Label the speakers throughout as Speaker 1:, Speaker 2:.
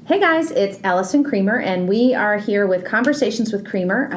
Speaker 1: Hey guys, it's Alison Creamer, and we are here with Conversations with Creamer.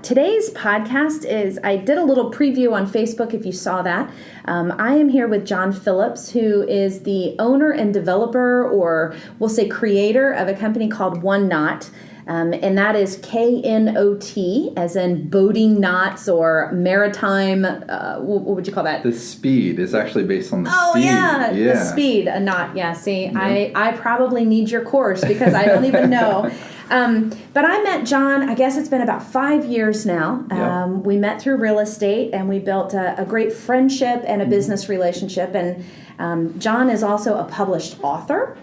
Speaker 1: Today's podcast is, I did a little preview on Facebook if you saw that. I am here with John Phillips, who is the owner and developer, or we'll say creator, of a company called One Knot. And that is K-N-O-T, as in boating knots or maritime, what would you call that?
Speaker 2: The speed is actually based on the speed.
Speaker 1: Oh, yeah, the speed, a knot. Yeah, see, yeah. I probably need your course because I don't even know. But I met John, I guess it's been about 5 years now. We met through real estate, and we built a great friendship and a business relationship. And John is also a published author.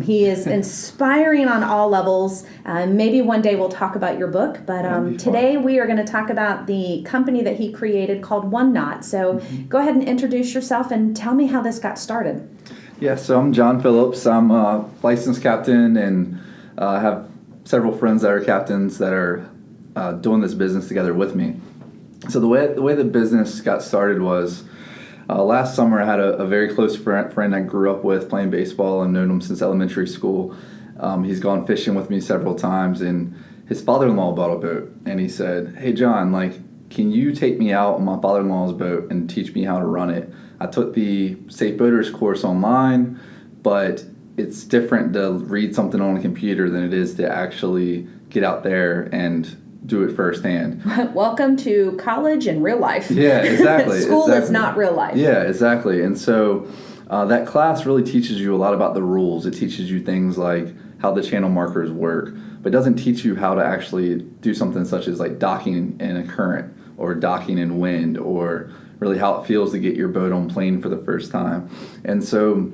Speaker 1: He is inspiring on all levels. Maybe one day we'll talk about your book, but today we are going to talk about the company that he created called One Knot. So go ahead and introduce yourself and tell me how this got started.
Speaker 2: Yeah, so I'm John Phillips. I'm a licensed captain and have several friends that are captains that are doing this business together with me. So the way the business got started was last summer I had a very close friend I grew up with playing baseball and known him since elementary school. He's gone fishing with me several times, and his father-in-law bought a boat, and he said, "Hey John, can you take me out on my father-in-law's boat and teach me how to run it?" I took the Safe Boaters course online, but it's different to read something on a computer than it is to actually get out there and do it firsthand.
Speaker 1: Welcome to college and real life.
Speaker 2: Yeah, exactly.
Speaker 1: School is not real life.
Speaker 2: Yeah, exactly. And so that class really teaches you a lot about the rules. It teaches you things like how the channel markers work, but it doesn't teach you how to actually do something such as like docking in a current or docking in wind, or really how it feels to get your boat on plane for the first time. And so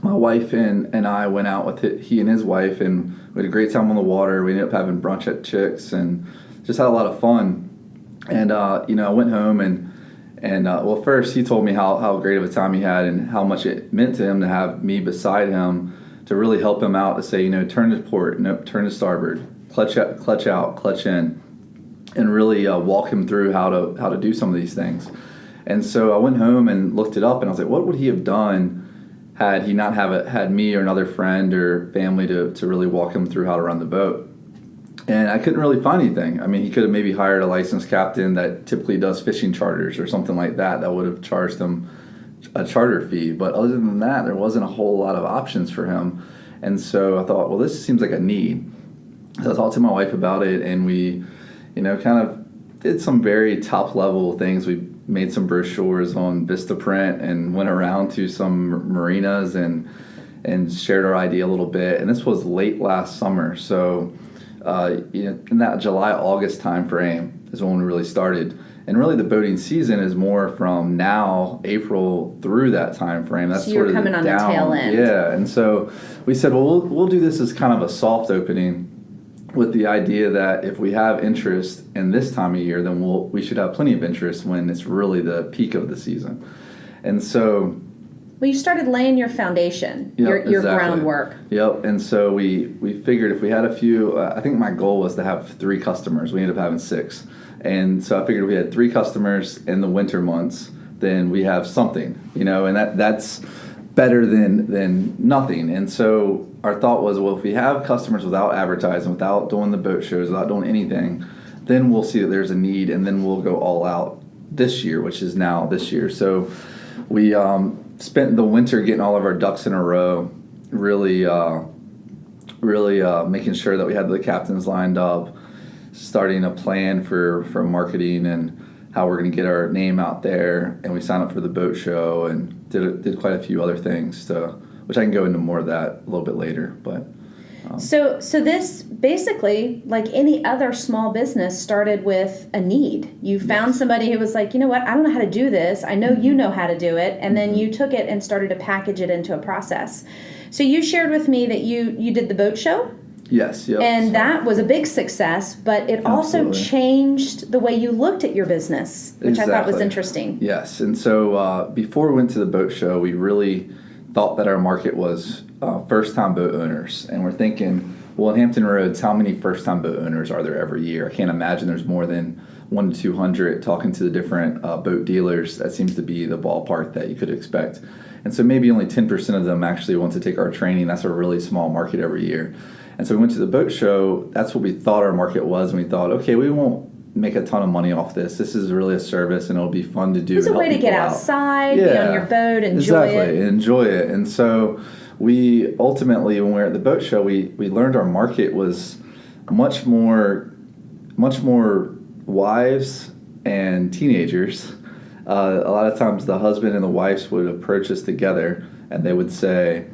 Speaker 2: my wife and I went out with he and his wife, and we had a great time on the water. We ended up having brunch at Chick's and just had a lot of fun. And I went home and well, first he told me how great of a time he had and how much it meant to him to have me beside him to really help him out, to say, turn to port, no, turn to starboard, clutch out, clutch in, and really walk him through how to do some of these things. And so I went home and looked it up, and I was like, what would he have done had he not had me or another friend or family to really walk him through how to run the boat? And I couldn't really find anything. I mean, he could have maybe hired a licensed captain that typically does fishing charters or something like that would have charged him a charter fee. But other than that, there wasn't a whole lot of options for him. And so I thought, well, this seems like a need. So I talked to my wife about it, and we, kind of did some very top-level things. We made some brochures on Vistaprint and went around to some marinas and shared our idea a little bit. And this was late last summer, so in that July-August time frame is when we really started. And really the boating season is more from now, April, through that time frame. That's
Speaker 1: so you're
Speaker 2: sort of
Speaker 1: coming on the tail end.
Speaker 2: Yeah, and so we said, well, we'll do this as kind of a soft opening, with the idea that if we have interest in this time of year, then we should have plenty of interest when it's really the peak of the season. And so...
Speaker 1: Well, you started laying your foundation, your
Speaker 2: exactly.
Speaker 1: groundwork.
Speaker 2: Yep, and so we figured if we had a few, I think my goal was to have 3 customers. We ended up having 6. And so I figured if we had 3 customers in the winter months, then we have something, and that's better than nothing. And so our thought was, well, if we have customers without advertising, without doing the boat shows, without doing anything, then we'll see that there's a need, and then we'll go all out this year, which is now this year. So we spent the winter getting all of our ducks in a row, really making sure that we had the captains lined up, starting a plan for marketing and how we're going to get our name out there. And we signed up for the boat show and did quite a few other things, which I can go into more of that a little bit later. But
Speaker 1: So this basically, like any other small business, started with a need. You found somebody who was like, you know what, I don't know how to do this. I know you know how to do it. And then you took it and started to package it into a process. So you shared with me that you did the boat show.
Speaker 2: Yes. Yep.
Speaker 1: And that was a big success, but it also changed the way you looked at your business, which I thought was interesting.
Speaker 2: Yes. And so before we went to the boat show, we really thought that our market was first-time boat owners. And we're thinking, well, in Hampton Roads, how many first-time boat owners are there every year? I can't imagine there's more than 1 to 200, talking to the different boat dealers. That seems to be the ballpark that you could expect. And so maybe only 10% of them actually want to take our training. That's a really small market every year. And so we went to the boat show. That's what we thought our market was. And we thought, okay, we won't make a ton of money off this. This is really a service, and it'll be fun to do.
Speaker 1: It's a way to get outside, be on your boat, enjoy it.
Speaker 2: Enjoy it. And so we ultimately, when we were at the boat show, we learned our market was much more wives and teenagers. A lot of times the husband and the wives would approach us together, and they would say,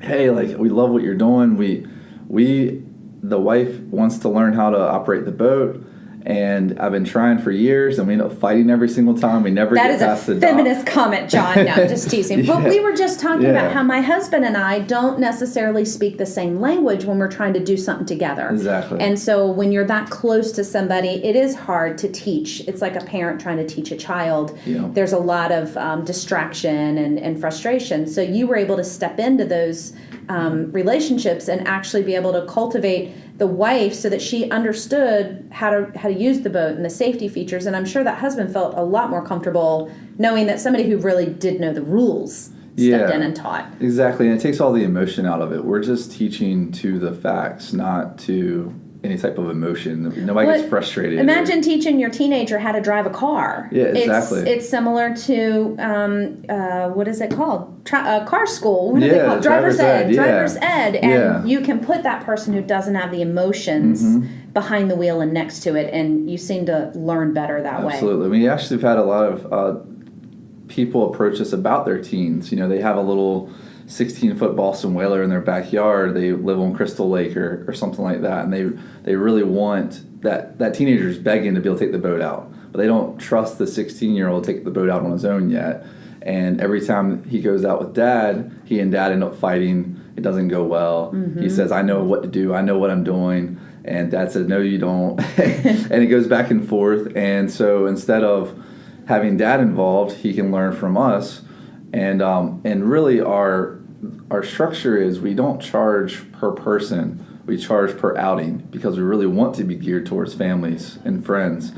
Speaker 2: hey, like, we love what you're doing. The wife wants to learn how to operate the boat, and I've been trying for years, and we end up fighting every single time. We never get past the dock.
Speaker 1: That is a feminist comment, John. No, just teasing. But we were just talking about how my husband and I don't necessarily speak the same language when we're trying to do something together.
Speaker 2: Exactly.
Speaker 1: And so when you're that close to somebody, it is hard to teach. It's like a parent trying to teach a child. Yeah. There's a lot of distraction and frustration. So you were able to step into those relationships and actually be able to cultivate the wife so that she understood how to use the boat and the safety features. And I'm sure that husband felt a lot more comfortable knowing that somebody who really did know the rules stepped in and taught.
Speaker 2: Exactly. And it takes all the emotion out of it. We're just teaching to the facts, not to any type of emotion. Nobody gets frustrated.
Speaker 1: Imagine teaching your teenager how to drive a car.
Speaker 2: Yeah, exactly.
Speaker 1: It's similar to, what is it called? Car school. What do they call it? Driver's ed. Driver's ed. And you can put that person who doesn't have the emotions behind the wheel and next to it, and you seem to learn better that way.
Speaker 2: Absolutely. We actually have had a lot of people approach us about their teens. You know, they have a little 16-foot Boston whaler in their backyard. They live on Crystal Lake or something like that, and they really want that teenager's begging to be able to take the boat out, but they don't trust the 16-year-old to take the boat out on his own yet. And every time he goes out with Dad, he and Dad end up fighting. It doesn't go well. He says, I know what to do. I know what I'm doing. And Dad says, no, you don't. And it goes back and forth. And so instead of having Dad involved, he can learn from us. And really our structure is we don't charge per person. We charge per outing because we really want to be geared towards families and friends.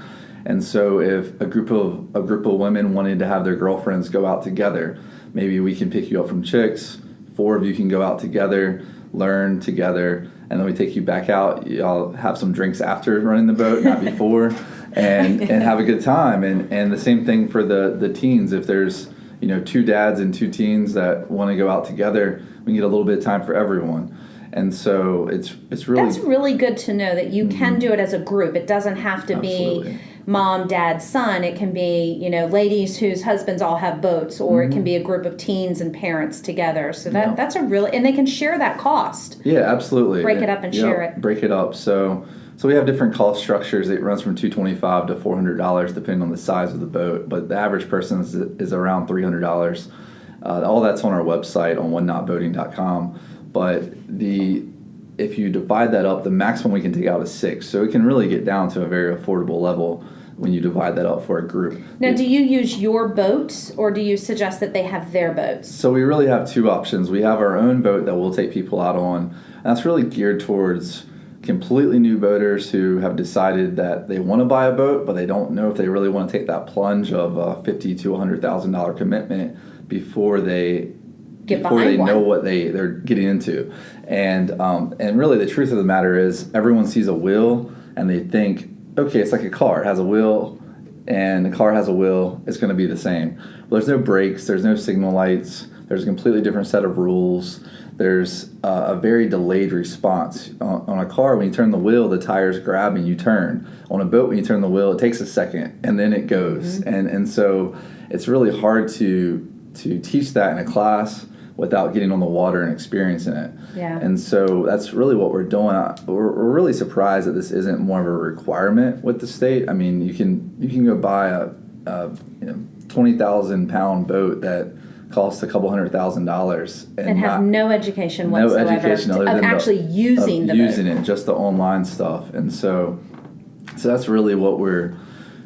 Speaker 2: And so if a group of women wanted to have their girlfriends go out together, maybe we can pick you up from Chicks. 4 of you can go out together, learn together, and then we take you back out. Y'all have some drinks after running the boat, not before, and have a good time. And the same thing for the teens. If there's 2 dads and 2 teens that want to go out together, we can get a little bit of time for everyone. And so it's really...
Speaker 1: That's really good to know that you can do it as a group. It doesn't have to be mom, dad, son. It can be, ladies whose husbands all have boats, or it can be a group of teens and parents together. So that's a really... And they can share that cost.
Speaker 2: Yeah, absolutely.
Speaker 1: Break it up and share it.
Speaker 2: Break it up. So we have different cost structures. It runs from $225 to $400 depending on the size of the boat, but the average person is around $300. All that's on our website on onenotboating.com. But if you divide that up, the maximum we can take out is 6. So it can really get down to a very affordable level when you divide that up for a group.
Speaker 1: Now, do you use your boats, or do you suggest that they have their boats?
Speaker 2: So we really have 2 options. We have our own boat that we'll take people out on, and that's really geared towards completely new boaters who have decided that they want to buy a boat, but they don't know if they really want to take that plunge of a $50,000 to $100,000 commitment before they know what they're getting into. And really the truth of the matter is everyone sees a wheel and they think, okay, it's like a car. It has a wheel, and the car has a wheel. It's going to be the same. Well, there's no brakes. There's no signal lights. There's a completely different set of rules. There's a very delayed response. On a car, when you turn the wheel, the tires grab and you turn. On a boat, when you turn the wheel, it takes a second, and then it goes. And so it's really hard to teach that in a class without getting on the water and experiencing it.
Speaker 1: Yeah. And
Speaker 2: so that's really what we're doing. We're really surprised that this isn't more of a requirement with the state. I mean, you can go buy a 20,000 pound boat that costs a couple $100,000
Speaker 1: and have no education whatsoever.
Speaker 2: No education other than
Speaker 1: actually using
Speaker 2: it, just the online stuff. And so that's really what we're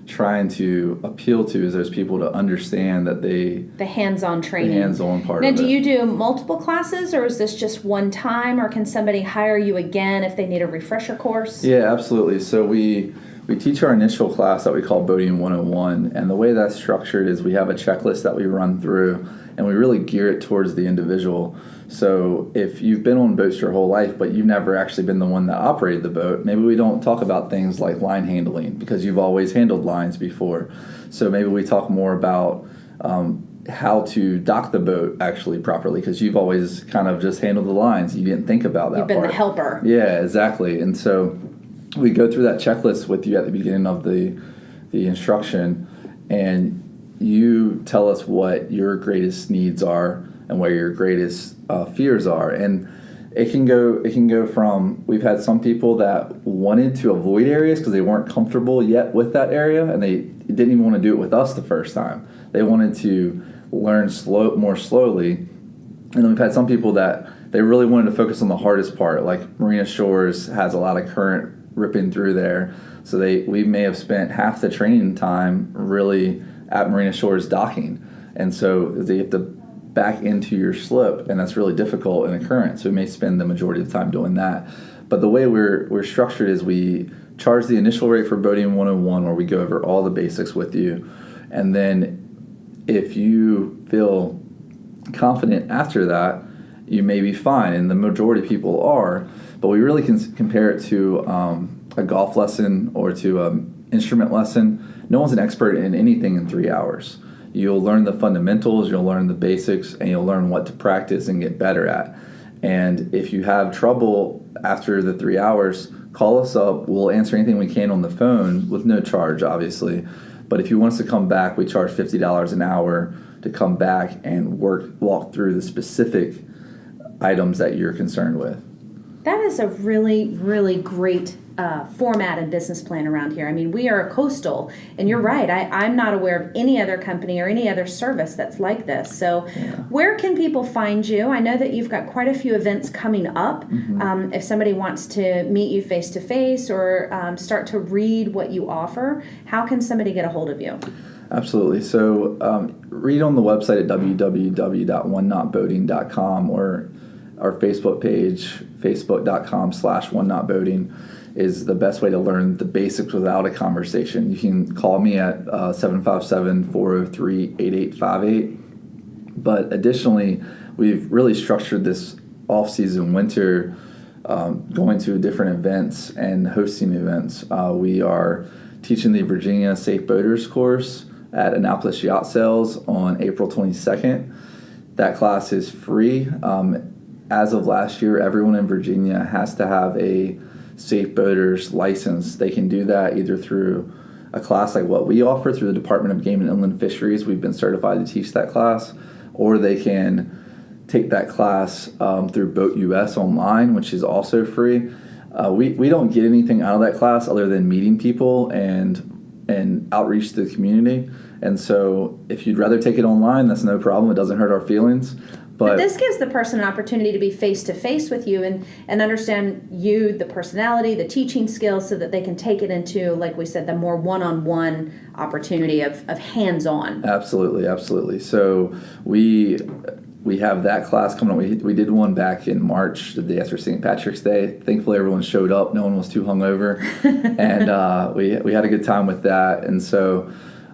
Speaker 2: trying to appeal to, is those people to understand that the hands-on training, the hands-on part of it.
Speaker 1: Now, do you do multiple classes, or is this just one time, or can somebody hire you again if they need a refresher course?
Speaker 2: Yeah, absolutely. So we we teach our initial class that we call Boating 101, and the way that's structured is we have a checklist that we run through, and we really gear it towards the individual. So if you've been on boats your whole life, but you've never actually been the one that operated the boat, maybe we don't talk about things like line handling because you've always handled lines before. So maybe we talk more about how to dock the boat actually properly because you've always kind of just handled the lines. You didn't think about that part.
Speaker 1: You've been the helper.
Speaker 2: Yeah, exactly. And so we go through that checklist with you at the beginning of the instruction, and you tell us what your greatest needs are and where your greatest fears are. And it can go from, we've had some people that wanted to avoid areas because they weren't comfortable yet with that area, and they didn't even want to do it with us the first time. They wanted to learn more slowly. And then we've had some people that they really wanted to focus on the hardest part, like Marina Shores has a lot of current ripping through there. So we may have spent half the training time really at Marina Shores docking. And so they have to back into your slip, and that's really difficult in a current. So we may spend the majority of the time doing that. But the way we're structured is we charge the initial rate for Boating 101, where we go over all the basics with you. And then if you feel confident after that, you may be fine, and the majority of people are. But we really can compare it to a golf lesson or to an instrument lesson. No one's an expert in anything in 3 hours. You'll learn the fundamentals, you'll learn the basics, and you'll learn what to practice and get better at. And if you have trouble after the 3 hours, call us up. We'll answer anything we can on the phone with no charge, obviously. But if you want us to come back, we charge $50 an hour to come back and walk through the specific items that you're concerned with.
Speaker 1: That is a really, really great format and business plan around here. I mean, we are a coastal, and you're right. I'm not aware of any other company or any other service that's like this. So where can people find you? I know that you've got quite a few events coming up. Mm-hmm. If somebody wants to meet you face-to-face or start to read what you offer, how can somebody get a hold of you?
Speaker 2: Absolutely. So read on the website at www.oneknotboating.com, or our Facebook page, facebook.com/oneknotboating, is the best way to learn the basics without a conversation. You can call me at 757-403-8858. But additionally, we've really structured this off-season winter going to different events and hosting events. We are teaching the Virginia Safe Boaters course at Annapolis Yacht Sales on April 22nd. That class is free. As of last year, everyone in Virginia has to have a Safe Boaters license. They can do that either through a class like what we offer through the Department of Game and Inland Fisheries. We've been certified to teach that class. Or they can take that class through Boat US online, which is also free. We don't get anything out of that class other than meeting people and outreach to the community. And so if you'd rather take it online, that's no problem. It doesn't hurt our feelings. But
Speaker 1: this gives the person an opportunity to be face-to-face with you and understand you, the personality, the teaching skills, so that they can take it into, like we said, the more one-on-one opportunity of hands-on.
Speaker 2: Absolutely. So we have that class coming up. We did one back in March, the day after St. Patrick's Day. Thankfully, everyone showed up. No one was too hungover. And we had a good time with that. And so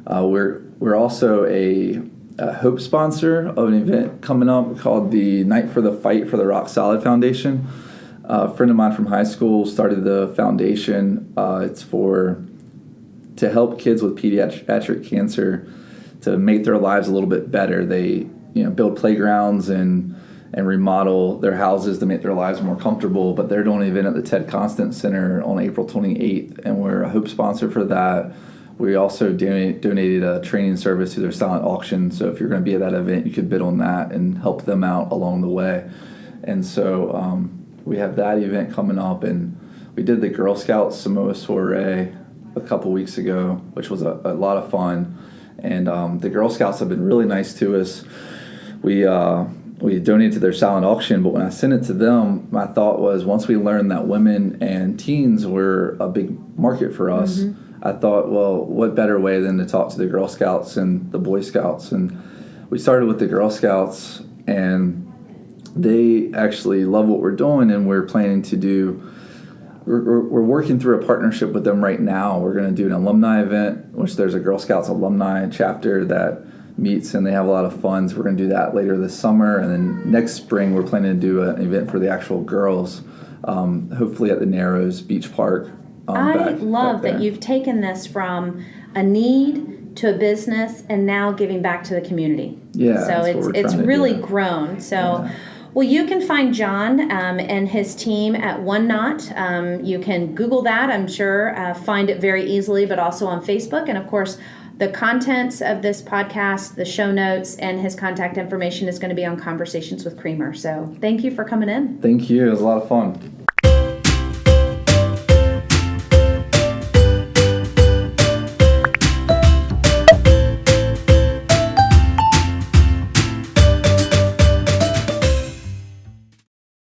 Speaker 2: we're also a Hope sponsor of an event coming up called the Night for the Fight for the Rock Solid Foundation. A friend of mine from high school started the foundation. It's to help kids with pediatric cancer to make their lives a little bit better. They build playgrounds and remodel their houses to make their lives more comfortable, but they're doing an event at the Ted Constant Center on April 28th, and we're a Hope sponsor for that. We also donated a training service to their silent auction, so if you're going to be at that event, you could bid on that and help them out along the way. And so we have that event coming up, and we did the Girl Scouts Samoa Soiree a couple weeks ago, which was a lot of fun. And the Girl Scouts have been really nice to us. We donated to their silent auction, but when I sent it to them, my thought was once we learned that women and teens were a big market for us, mm-hmm. I thought, well, what better way than to talk to the Girl Scouts and the Boy Scouts? And we started with the Girl Scouts, and they actually love what we're doing, and we're planning to do we're working through a partnership with them right now. We're going to do an alumni event, which there's a Girl Scouts alumni chapter that meets, and they have a lot of fun. So we're going to do that later this summer. And then next spring, we're planning to do an event for the actual girls, hopefully at the Narrows Beach Park.
Speaker 1: I love that you've taken this from a need to a business and now giving back to the community.
Speaker 2: Yeah,
Speaker 1: so it's really grown. So. Yeah. Well, you can find John and his team at One Knot. You can Google that, I'm sure, find it very easily, but also on Facebook. And, of course, the contents of this podcast, the show notes, and his contact information is going to be on Conversations with Creamer. So thank you for coming in.
Speaker 2: Thank you. It was a lot of fun.